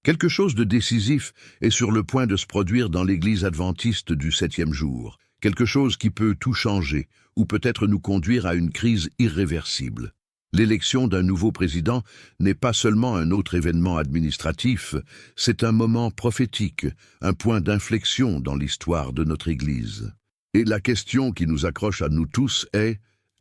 Quelque chose de décisif est sur le point de se produire dans l'Église adventiste du septième jour. Quelque chose qui peut tout changer, ou peut-être nous conduire à une crise irréversible. L'élection d'un nouveau président n'est pas seulement un autre événement administratif, c'est un moment prophétique, un point d'inflexion dans l'histoire de notre Église. Et la question qui nous accroche à nous tous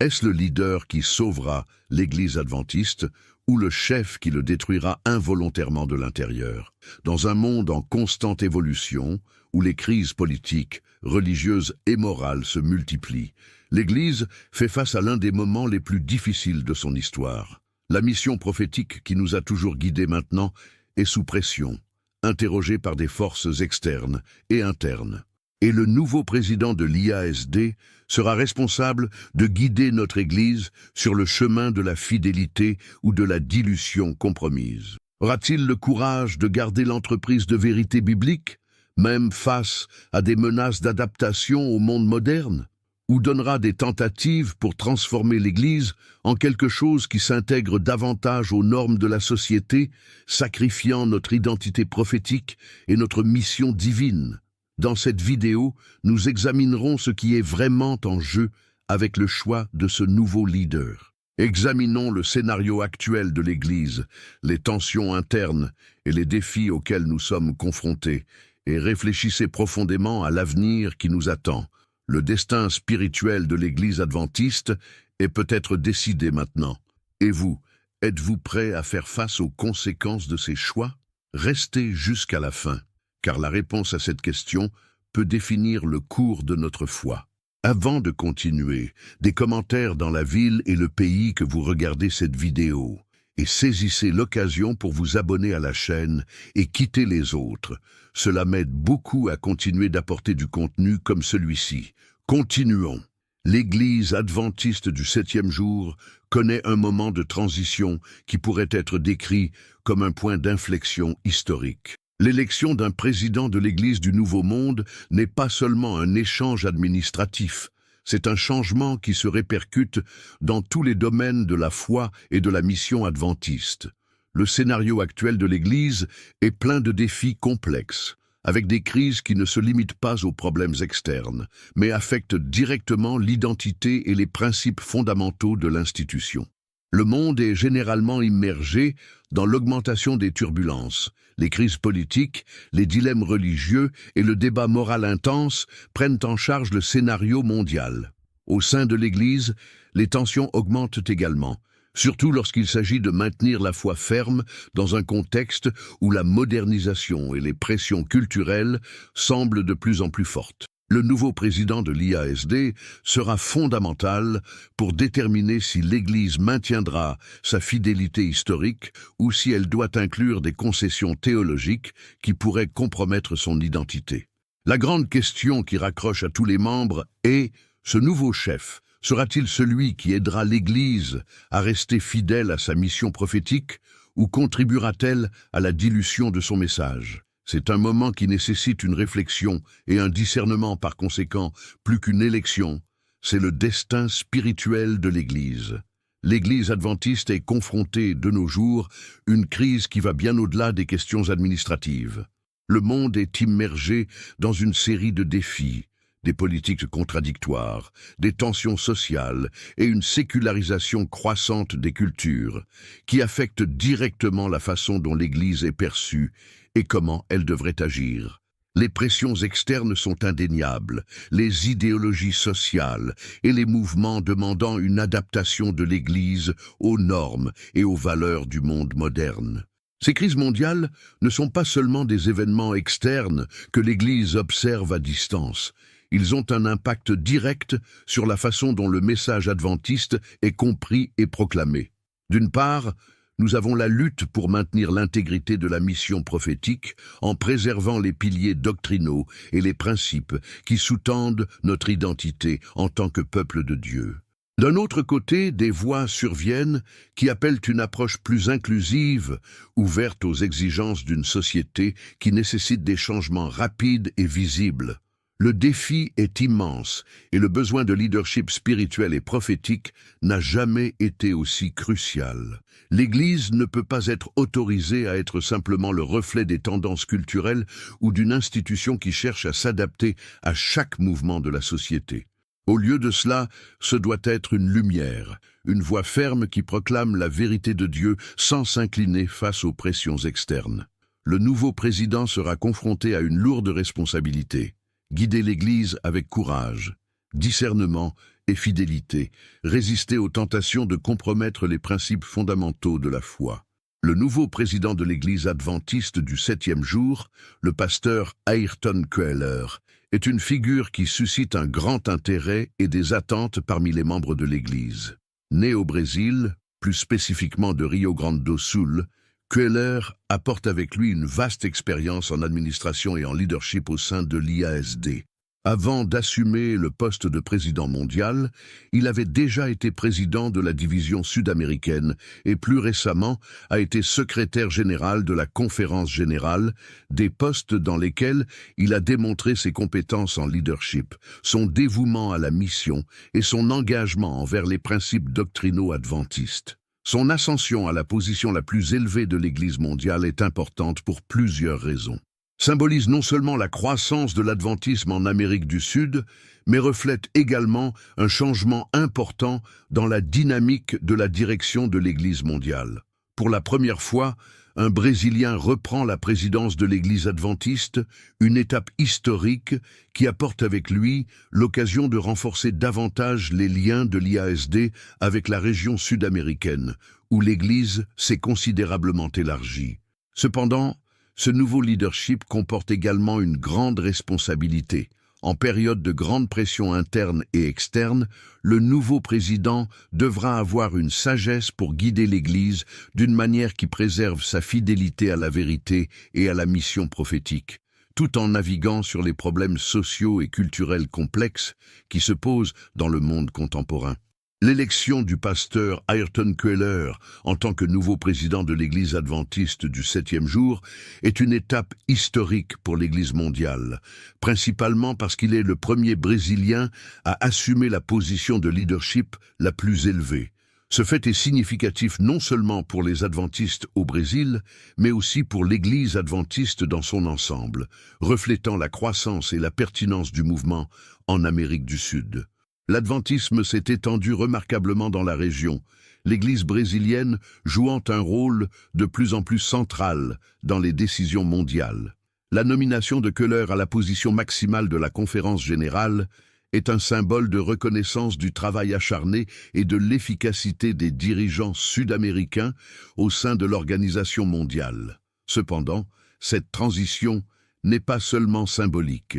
est-ce le leader qui sauvera l'Église adventiste ou le chef qui le détruira involontairement de l'intérieur? Dans un monde en constante évolution, où les crises politiques, religieuses et morales se multiplient, l'Église fait face à l'un des moments les plus difficiles de son histoire. La mission prophétique qui nous a toujours guidés maintenant est sous pression, interrogée par des forces externes et internes. Et le nouveau président de l'IASD sera responsable de guider notre Église sur le chemin de la fidélité ou de la dilution compromise. Aura-t-il le courage de garder l'entreprise de vérité biblique, même face à des menaces d'adaptation au monde moderne? Ou donnera des tentatives pour transformer l'Église en quelque chose qui s'intègre davantage aux normes de la société, sacrifiant notre identité prophétique et notre mission divine? Dans cette vidéo, nous examinerons ce qui est vraiment en jeu avec le choix de ce nouveau leader. Examinons le scénario actuel de l'Église, les tensions internes et les défis auxquels nous sommes confrontés, et réfléchissez profondément à l'avenir qui nous attend. Le destin spirituel de l'Église adventiste est peut-être décidé maintenant. Et vous, êtes-vous prêt à faire face aux conséquences de ces choix? Restez jusqu'à la fin, car la réponse à cette question peut définir le cours de notre foi. Avant de continuer, des commentaires dans la ville et le pays que vous regardez cette vidéo, et saisissez l'occasion pour vous abonner à la chaîne et quitter les autres. Cela m'aide beaucoup à continuer d'apporter du contenu comme celui-ci. Continuons. L'Église adventiste du septième jour connaît un moment de transition qui pourrait être décrit comme un point d'inflexion historique. L'élection d'un président de l'Église du Nouveau Monde n'est pas seulement un échange administratif, c'est un changement qui se répercute dans tous les domaines de la foi et de la mission adventiste. Le scénario actuel de l'Église est plein de défis complexes, avec des crises qui ne se limitent pas aux problèmes externes, mais affectent directement l'identité et les principes fondamentaux de l'institution. Le monde est généralement immergé dans l'augmentation des turbulences. Les crises politiques, les dilemmes religieux et le débat moral intense prennent en charge le scénario mondial. Au sein de l'Église, les tensions augmentent également, surtout lorsqu'il s'agit de maintenir la foi ferme dans un contexte où la modernisation et les pressions culturelles semblent de plus en plus fortes. Le nouveau président de l'IASD sera fondamental pour déterminer si l'Église maintiendra sa fidélité historique ou si elle doit inclure des concessions théologiques qui pourraient compromettre son identité. La grande question qui raccroche à tous les membres est, ce nouveau chef sera-t-il celui qui aidera l'Église à rester fidèle à sa mission prophétique ou contribuera-t-elle à la dilution de son message? C'est un moment qui nécessite une réflexion et un discernement par conséquent, plus qu'une élection. C'est le destin spirituel de l'Église. L'Église adventiste est confrontée de nos jours à une crise qui va bien au-delà des questions administratives. Le monde est immergé dans une série de défis, des politiques contradictoires, des tensions sociales et une sécularisation croissante des cultures, qui affectent directement la façon dont l'Église est perçue et comment elle devrait agir. Les pressions externes sont indéniables, les idéologies sociales et les mouvements demandant une adaptation de l'Église aux normes et aux valeurs du monde moderne. Ces crises mondiales ne sont pas seulement des événements externes que l'Église observe à distance. Ils ont un impact direct sur la façon dont le message adventiste est compris et proclamé. D'une part, nous avons la lutte pour maintenir l'intégrité de la mission prophétique en préservant les piliers doctrinaux et les principes qui sous-tendent notre identité en tant que peuple de Dieu. D'un autre côté, des voix surviennent qui appellent une approche plus inclusive, ouverte aux exigences d'une société qui nécessite des changements rapides et visibles. Le défi est immense et le besoin de leadership spirituel et prophétique n'a jamais été aussi crucial. L'Église ne peut pas être autorisée à être simplement le reflet des tendances culturelles ou d'une institution qui cherche à s'adapter à chaque mouvement de la société. Au lieu de cela, ce doit être une lumière, une voix ferme qui proclame la vérité de Dieu sans s'incliner face aux pressions externes. Le nouveau président sera confronté à une lourde responsabilité. Guider l'Église avec courage, discernement et fidélité, résister aux tentations de compromettre les principes fondamentaux de la foi. Le nouveau président de l'Église adventiste du 7e jour, le pasteur Ayrton Koehler, est une figure qui suscite un grand intérêt et des attentes parmi les membres de l'Église. Né au Brésil, plus spécifiquement de Rio Grande do Sul, Koehler apporte avec lui une vaste expérience en administration et en leadership au sein de l'IASD. Avant d'assumer le poste de président mondial, il avait déjà été président de la division sud-américaine et plus récemment a été secrétaire général de la Conférence générale, des postes dans lesquels il a démontré ses compétences en leadership, son dévouement à la mission et son engagement envers les principes doctrinaux adventistes. Son ascension à la position la plus élevée de l'Église mondiale est importante pour plusieurs raisons. Symbolise non seulement la croissance de l'adventisme en Amérique du Sud, mais reflète également un changement important dans la dynamique de la direction de l'Église mondiale. Pour la première fois, un Brésilien reprend la présidence de l'Église adventiste, une étape historique qui apporte avec lui l'occasion de renforcer davantage les liens de l'IASD avec la région sud-américaine, où l'Église s'est considérablement élargie. Cependant, ce nouveau leadership comporte également une grande responsabilité. En période de grande pression interne et externe, le nouveau président devra avoir une sagesse pour guider l'Église d'une manière qui préserve sa fidélité à la vérité et à la mission prophétique, tout en naviguant sur les problèmes sociaux et culturels complexes qui se posent dans le monde contemporain. L'élection du pasteur Ayrton Koehler en tant que nouveau président de l'Église adventiste du 7e jour est une étape historique pour l'Église mondiale, principalement parce qu'il est le premier Brésilien à assumer la position de leadership la plus élevée. Ce fait est significatif non seulement pour les adventistes au Brésil, mais aussi pour l'Église adventiste dans son ensemble, reflétant la croissance et la pertinence du mouvement en Amérique du Sud. L'adventisme s'est étendu remarquablement dans la région, l'Église brésilienne jouant un rôle de plus en plus central dans les décisions mondiales. La nomination de Koehler à la position maximale de la Conférence générale est un symbole de reconnaissance du travail acharné et de l'efficacité des dirigeants sud-américains au sein de l'organisation mondiale. Cependant, cette transition n'est pas seulement symbolique.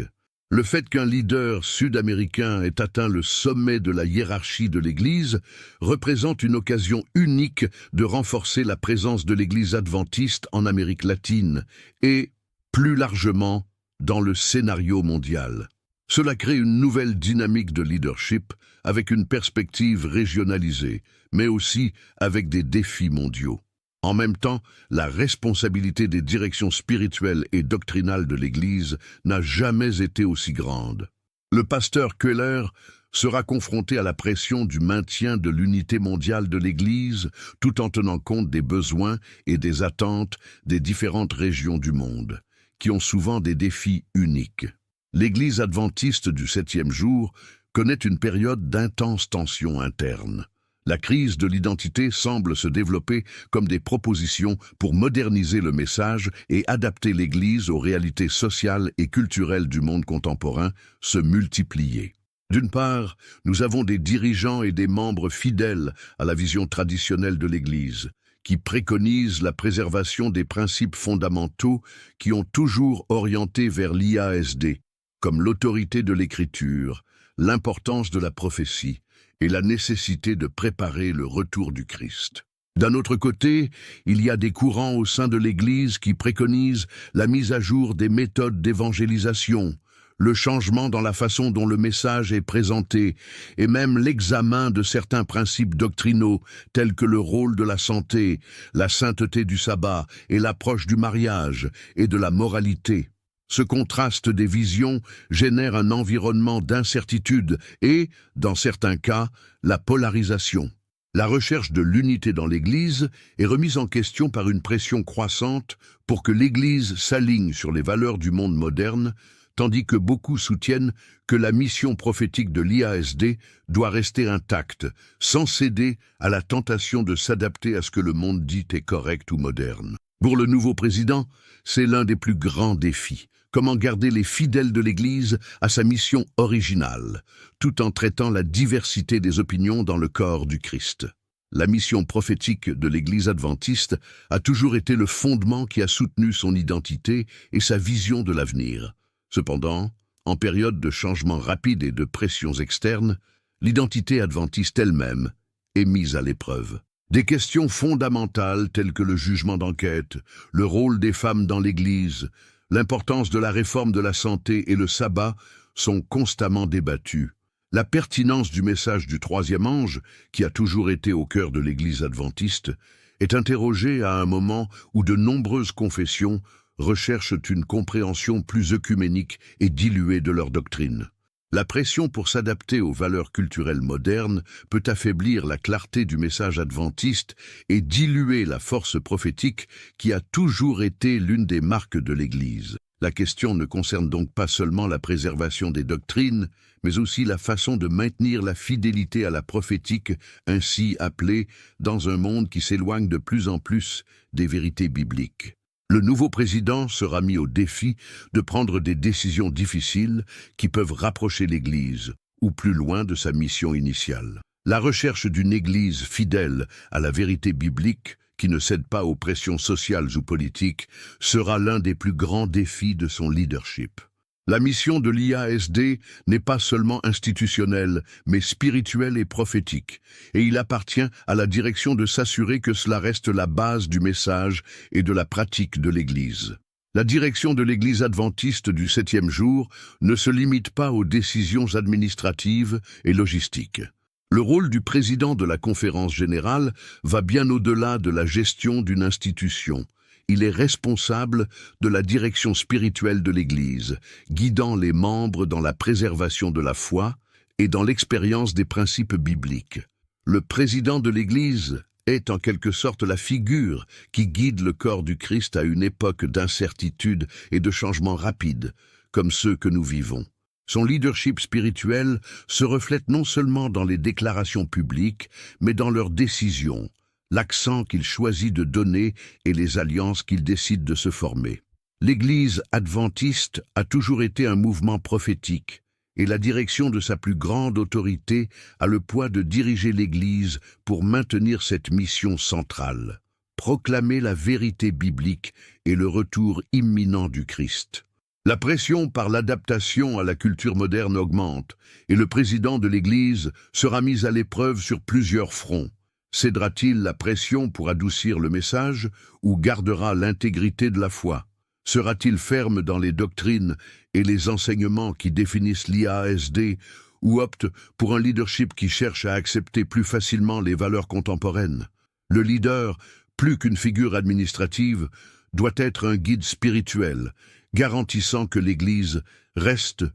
Le fait qu'un leader sud-américain ait atteint le sommet de la hiérarchie de l'Église représente une occasion unique de renforcer la présence de l'Église adventiste en Amérique latine et, plus largement, dans le scénario mondial. Cela crée une nouvelle dynamique de leadership avec une perspective régionalisée, mais aussi avec des défis mondiaux. En même temps, la responsabilité des directions spirituelles et doctrinales de l'Église n'a jamais été aussi grande. Le pasteur Koehler sera confronté à la pression du maintien de l'unité mondiale de l'Église, tout en tenant compte des besoins et des attentes des différentes régions du monde, qui ont souvent des défis uniques. L'Église adventiste du 7e jour connaît une période d'intense tension interne. La crise de l'identité semble se développer comme des propositions pour moderniser le message et adapter l'Église aux réalités sociales et culturelles du monde contemporain se multiplier. D'une part, nous avons des dirigeants et des membres fidèles à la vision traditionnelle de l'Église, qui préconisent la préservation des principes fondamentaux qui ont toujours orienté vers l'IASD, comme l'autorité de l'Écriture, l'importance de la prophétie, et la nécessité de préparer le retour du Christ. D'un autre côté, il y a des courants au sein de l'Église qui préconisent la mise à jour des méthodes d'évangélisation, le changement dans la façon dont le message est présenté, et même l'examen de certains principes doctrinaux tels que le rôle de la santé, la sainteté du sabbat et l'approche du mariage et de la moralité. Ce contraste des visions génère un environnement d'incertitude et, dans certains cas, la polarisation. La recherche de l'unité dans l'Église est remise en question par une pression croissante pour que l'Église s'aligne sur les valeurs du monde moderne, tandis que beaucoup soutiennent que la mission prophétique de l'IASD doit rester intacte, sans céder à la tentation de s'adapter à ce que le monde dit est correct ou moderne. Pour le nouveau président, c'est l'un des plus grands défis. Comment garder les fidèles de l'Église à sa mission originale, tout en traitant la diversité des opinions dans le corps du Christ. La mission prophétique de l'Église adventiste a toujours été le fondement qui a soutenu son identité et sa vision de l'avenir. Cependant, en période de changements rapides et de pressions externes, l'identité adventiste elle-même est mise à l'épreuve. Des questions fondamentales telles que le jugement d'enquête, le rôle des femmes dans l'Église, l'importance de la réforme de la santé et le sabbat sont constamment débattues. La pertinence du message du troisième ange, qui a toujours été au cœur de l'Église adventiste, est interrogée à un moment où de nombreuses confessions recherchent une compréhension plus œcuménique et diluée de leur doctrine. La pression pour s'adapter aux valeurs culturelles modernes peut affaiblir la clarté du message adventiste et diluer la force prophétique qui a toujours été l'une des marques de l'Église. La question ne concerne donc pas seulement la préservation des doctrines, mais aussi la façon de maintenir la fidélité à la prophétique, ainsi appelée, dans un monde qui s'éloigne de plus en plus des vérités bibliques. Le nouveau président sera mis au défi de prendre des décisions difficiles qui peuvent rapprocher l'Église, ou plus loin de sa mission initiale. La recherche d'une Église fidèle à la vérité biblique, qui ne cède pas aux pressions sociales ou politiques, sera l'un des plus grands défis de son leadership. La mission de l'IASD n'est pas seulement institutionnelle, mais spirituelle et prophétique, et il appartient à la direction de s'assurer que cela reste la base du message et de la pratique de l'Église. La direction de l'Église adventiste du 7e jour ne se limite pas aux décisions administratives et logistiques. Le rôle du président de la conférence générale va bien au-delà de la gestion d'une institution. Il est responsable de la direction spirituelle de l'Église, guidant les membres dans la préservation de la foi et dans l'expérience des principes bibliques. Le président de l'Église est en quelque sorte la figure qui guide le corps du Christ à une époque d'incertitude et de changements rapides, comme ceux que nous vivons. Son leadership spirituel se reflète non seulement dans les déclarations publiques, mais dans leurs décisions, l'accent qu'il choisit de donner et les alliances qu'il décide de se former. L'Église adventiste a toujours été un mouvement prophétique, et la direction de sa plus grande autorité a le poids de diriger l'Église pour maintenir cette mission centrale, proclamer la vérité biblique et le retour imminent du Christ. La pression par l'adaptation à la culture moderne augmente, et le président de l'Église sera mis à l'épreuve sur plusieurs fronts. Cédera-t-il la pression pour adoucir le message ou gardera l'intégrité de la foi? Sera-t-il ferme dans les doctrines et les enseignements qui définissent l'IASD ou opte pour un leadership qui cherche à accepter plus facilement les valeurs contemporaines? Le leader, plus qu'une figure administrative, doit être un guide spirituel, garantissant que l'Église reste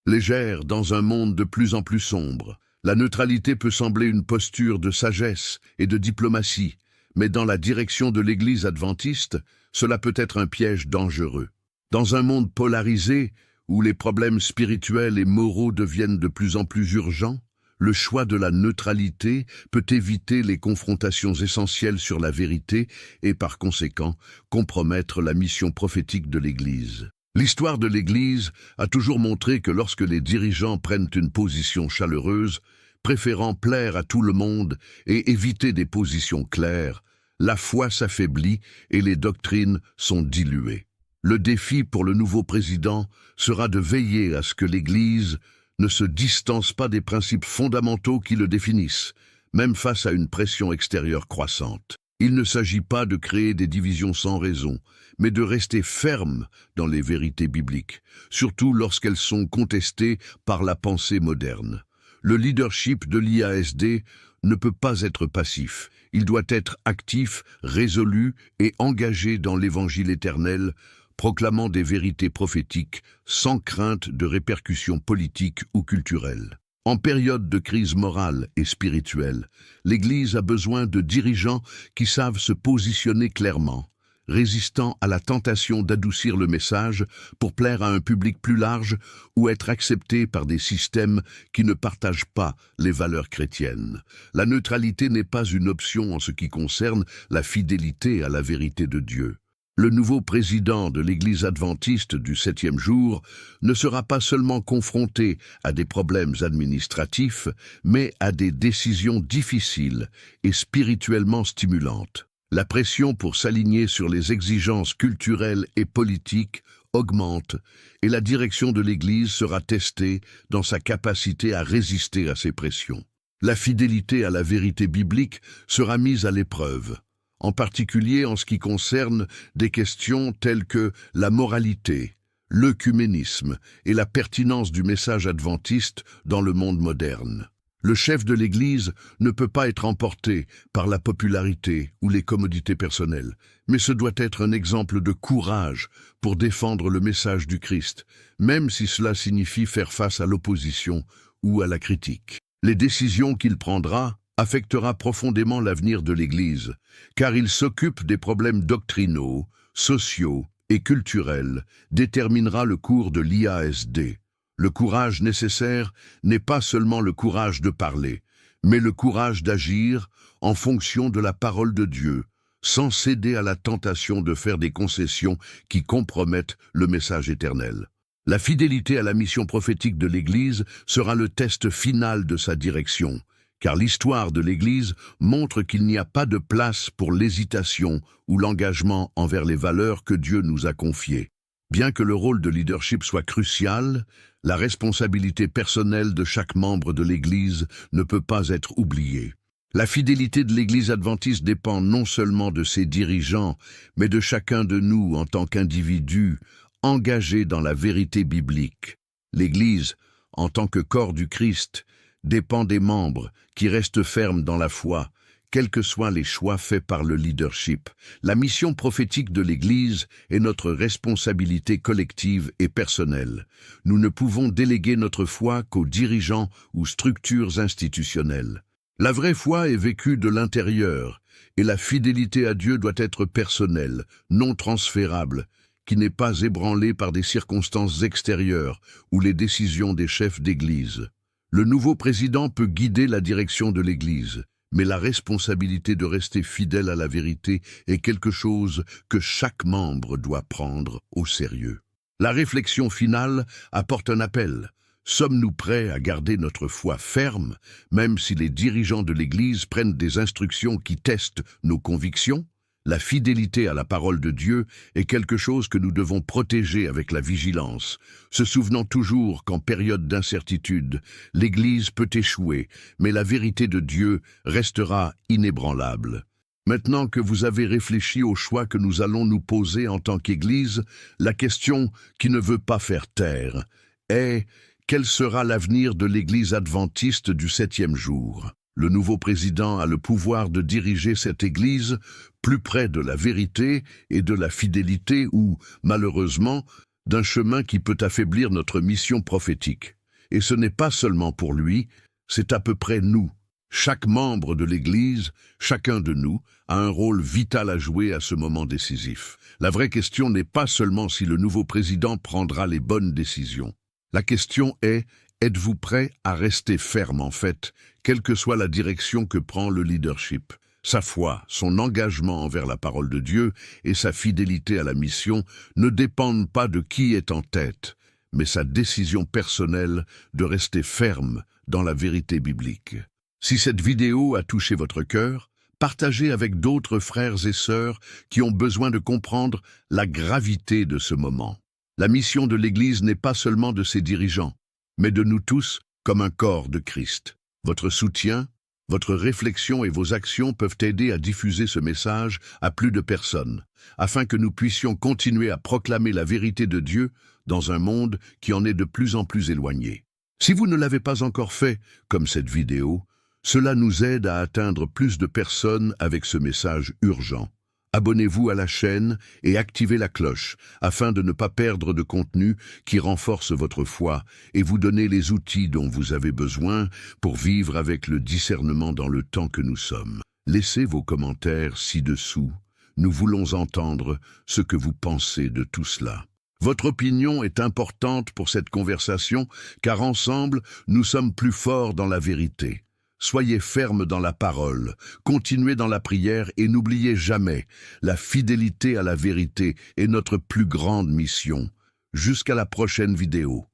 légère dans un monde de plus en plus sombre. La neutralité peut sembler une posture de sagesse et de diplomatie, mais dans la direction de l'Église adventiste, cela peut être un piège dangereux. Dans un monde polarisé, où les problèmes spirituels et moraux deviennent de plus en plus urgents, le choix de la neutralité peut éviter les confrontations essentielles sur la vérité et, par conséquent, compromettre la mission prophétique de l'Église. L'histoire de l'Église a toujours montré que lorsque les dirigeants prennent une position chaleureuse, préférant plaire à tout le monde et éviter des positions claires, la foi s'affaiblit et les doctrines sont diluées. Le défi pour le nouveau président sera de veiller à ce que l'Église ne se distance pas des principes fondamentaux qui le définissent, même face à une pression extérieure croissante. Il ne s'agit pas de créer des divisions sans raison, mais de rester ferme dans les vérités bibliques, surtout lorsqu'elles sont contestées par la pensée moderne. Le leadership de l'IASD ne peut pas être passif. Il doit être actif, résolu et engagé dans l'Évangile éternel, proclamant des vérités prophétiques sans crainte de répercussions politiques ou culturelles. En période de crise morale et spirituelle, l'Église a besoin de dirigeants qui savent se positionner clairement, résistant à la tentation d'adoucir le message pour plaire à un public plus large ou être acceptés par des systèmes qui ne partagent pas les valeurs chrétiennes. La neutralité n'est pas une option en ce qui concerne la fidélité à la vérité de Dieu. Le nouveau président de l'Église adventiste du 7e jour ne sera pas seulement confronté à des problèmes administratifs, mais à des décisions difficiles et spirituellement stimulantes. La pression pour s'aligner sur les exigences culturelles et politiques augmente et la direction de l'Église sera testée dans sa capacité à résister à ces pressions. La fidélité à la vérité biblique sera mise à l'épreuve, en particulier en ce qui concerne des questions telles que la moralité, l'œcuménisme et la pertinence du message adventiste dans le monde moderne. Le chef de l'Église ne peut pas être emporté par la popularité ou les commodités personnelles, mais ce doit être un exemple de courage pour défendre le message du Christ, même si cela signifie faire face à l'opposition ou à la critique. Les décisions qu'il prendra affectera profondément l'avenir de l'Église, car il s'occupe des problèmes doctrinaux, sociaux et culturels, déterminera le cours de l'IASD. Le courage nécessaire n'est pas seulement le courage de parler, mais le courage d'agir en fonction de la parole de Dieu, sans céder à la tentation de faire des concessions qui compromettent le message éternel. La fidélité à la mission prophétique de l'Église sera le test final de sa direction, car l'histoire de l'Église montre qu'il n'y a pas de place pour l'hésitation ou l'engagement envers les valeurs que Dieu nous a confiées. Bien que le rôle de leadership soit crucial, la responsabilité personnelle de chaque membre de l'Église ne peut pas être oubliée. La fidélité de l'Église adventiste dépend non seulement de ses dirigeants, mais de chacun de nous en tant qu'individus engagés dans la vérité biblique. L'Église, en tant que corps du Christ, dépend des membres qui restent fermes dans la foi, quels que soient les choix faits par le leadership. La mission prophétique de l'Église est notre responsabilité collective et personnelle. Nous ne pouvons déléguer notre foi qu'aux dirigeants ou structures institutionnelles. La vraie foi est vécue de l'intérieur, et la fidélité à Dieu doit être personnelle, non transférable, qui n'est pas ébranlée par des circonstances extérieures ou les décisions des chefs d'Église. Le nouveau président peut guider la direction de l'Église, mais la responsabilité de rester fidèle à la vérité est quelque chose que chaque membre doit prendre au sérieux. La réflexion finale apporte un appel. Sommes-nous prêts à garder notre foi ferme, même si les dirigeants de l'Église prennent des instructions qui testent nos convictions? La fidélité à la parole de Dieu est quelque chose que nous devons protéger avec la vigilance, se souvenant toujours qu'en période d'incertitude, l'Église peut échouer, mais la vérité de Dieu restera inébranlable. Maintenant que vous avez réfléchi au choix que nous allons nous poser en tant qu'Église, la question qui ne veut pas faire taire est: quel sera l'avenir de l'Église adventiste du 7e jour? Le nouveau président a le pouvoir de diriger cette Église plus près de la vérité et de la fidélité ou, malheureusement, d'un chemin qui peut affaiblir notre mission prophétique. Et ce n'est pas seulement pour lui, c'est à peu près nous. Chaque membre de l'Église, chacun de nous, a un rôle vital à jouer à ce moment décisif. La vraie question n'est pas seulement si le nouveau président prendra les bonnes décisions. La question est: êtes-vous prêt à rester ferme en fait, quelle que soit la direction que prend le leadership? Sa foi, son engagement envers la parole de Dieu et sa fidélité à la mission ne dépendent pas de qui est en tête, mais sa décision personnelle de rester ferme dans la vérité biblique. Si cette vidéo a touché votre cœur, partagez avec d'autres frères et sœurs qui ont besoin de comprendre la gravité de ce moment. La mission de l'Église n'est pas seulement de ses dirigeants, mais de nous tous comme un corps de Christ. Votre soutien, votre réflexion et vos actions peuvent aider à diffuser ce message à plus de personnes, afin que nous puissions continuer à proclamer la vérité de Dieu dans un monde qui en est de plus en plus éloigné. Si vous ne l'avez pas encore fait, comme cette vidéo, cela nous aide à atteindre plus de personnes avec ce message urgent. Abonnez-vous à la chaîne et activez la cloche afin de ne pas perdre de contenu qui renforce votre foi et vous donner les outils dont vous avez besoin pour vivre avec le discernement dans le temps que nous sommes. Laissez vos commentaires ci-dessous. Nous voulons entendre ce que vous pensez de tout cela. Votre opinion est importante pour cette conversation car ensemble, nous sommes plus forts dans la vérité. Soyez fermes dans la parole, continuez dans la prière et n'oubliez jamais, la fidélité à la vérité est notre plus grande mission. Jusqu'à la prochaine vidéo.